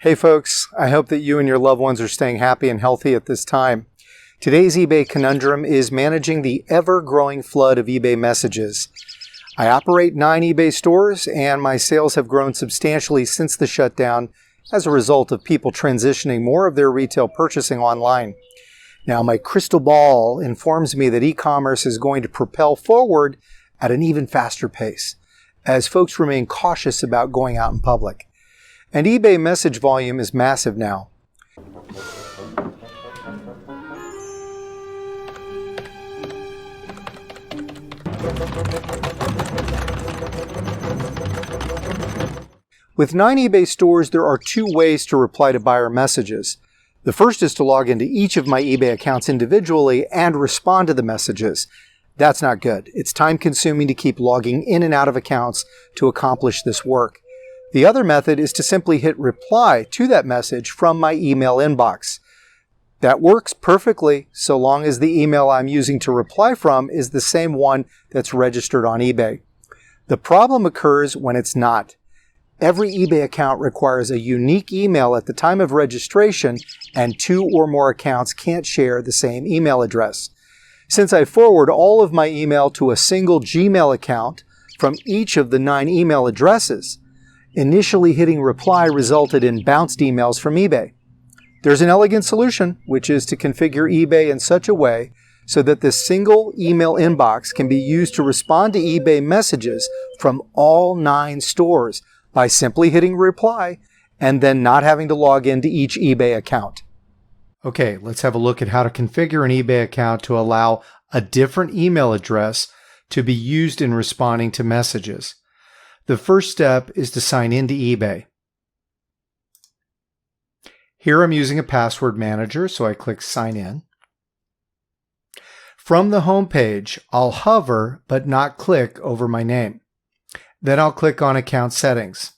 Hey folks, I hope that you and your loved ones are staying happy and healthy at this time. Today's eBay conundrum is managing the ever-growing flood of eBay messages. I operate 9 eBay stores and my sales have grown substantially since the shutdown as a result of people transitioning more of their retail purchasing online. Now my crystal ball informs me that e-commerce is going to propel forward at an even faster pace as folks remain cautious about going out in public. And eBay message volume is massive now. With 9 eBay stores, there are 2 ways to reply to buyer messages. The first is to log into each of my eBay accounts individually and respond to the messages. That's not good. It's time-consuming to keep logging in and out of accounts to accomplish this work. The other method is to simply hit reply to that message from my email inbox. That works perfectly so long as the email I'm using to reply from is the same one that's registered on eBay. The problem occurs when it's not. Every eBay account requires a unique email at the time of registration, and 2 or more accounts can't share the same email address. Since I forward all of my email to a single Gmail account from each of the 9 email addresses, initially hitting reply resulted in bounced emails from eBay. There's an elegant solution, which is to configure eBay in such a way so that this single email inbox can be used to respond to eBay messages from all 9 stores by simply hitting reply and then not having to log into each eBay account. Okay, let's have a look at how to configure an eBay account to allow a different email address to be used in responding to messages. The first step is to sign into eBay. Here I'm using a password manager, so I click Sign In. From the home page, I'll hover but not click over my name. Then I'll click on Account Settings.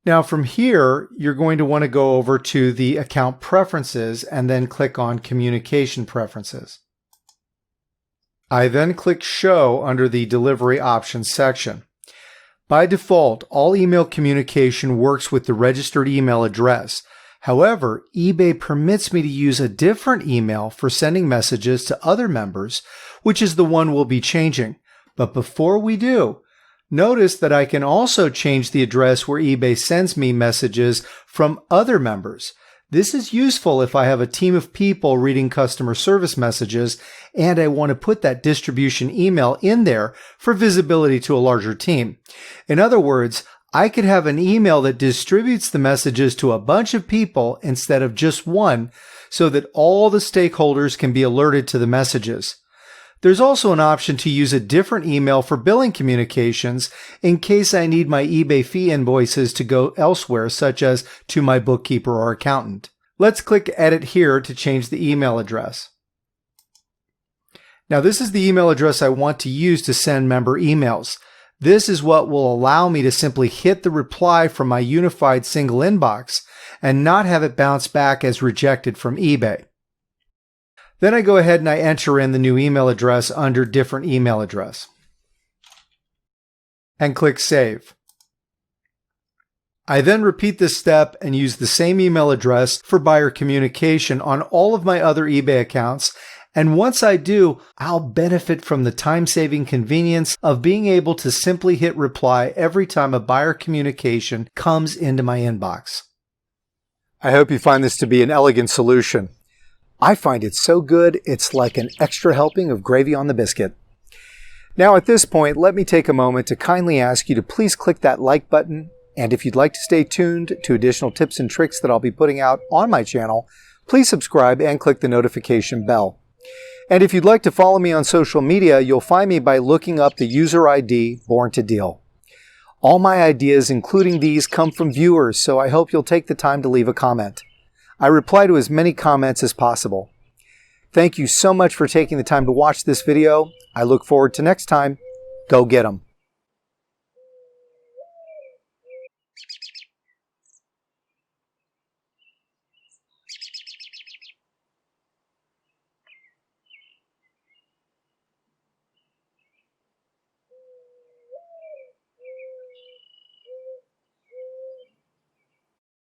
Now from here, you're going to want to go over to the Account Preferences and then click on Communication Preferences. I then click Show under the Delivery Options section. By default, all email communication works with the registered email address. However, eBay permits me to use a different email for sending messages to other members, which is the one we'll be changing. But before we do, notice that I can also change the address where eBay sends me messages from other members. This is useful if I have a team of people reading customer service messages and I want to put that distribution email in there for visibility to a larger team. In other words, I could have an email that distributes the messages to a bunch of people instead of just one so that all the stakeholders can be alerted to the messages. There's also an option to use a different email for billing communications in case I need my eBay fee invoices to go elsewhere, such as to my bookkeeper or accountant. Let's click Edit here to change the email address. Now this is the email address I want to use to send member emails. This is what will allow me to simply hit the reply from my unified single inbox and not have it bounce back as rejected from eBay. Then I go ahead and I enter in the new email address under Different Email Address and click Save. I then repeat this step and use the same email address for buyer communication on all of my other eBay accounts, and once I do, I'll benefit from the time-saving convenience of being able to simply hit reply every time a buyer communication comes into my inbox. I hope you find this to be an elegant solution. I find it so good, it's like an extra helping of gravy on the biscuit. Now at this point, let me take a moment to kindly ask you to please click that like button, and if you'd like to stay tuned to additional tips and tricks that I'll be putting out on my channel, please subscribe and click the notification bell. And if you'd like to follow me on social media, you'll find me by looking up the user ID Born to Deal. All my ideas, including these, come from viewers, so I hope you'll take the time to leave a comment. I reply to as many comments as possible. Thank you so much for taking the time to watch this video. I look forward to next time. Go get 'em.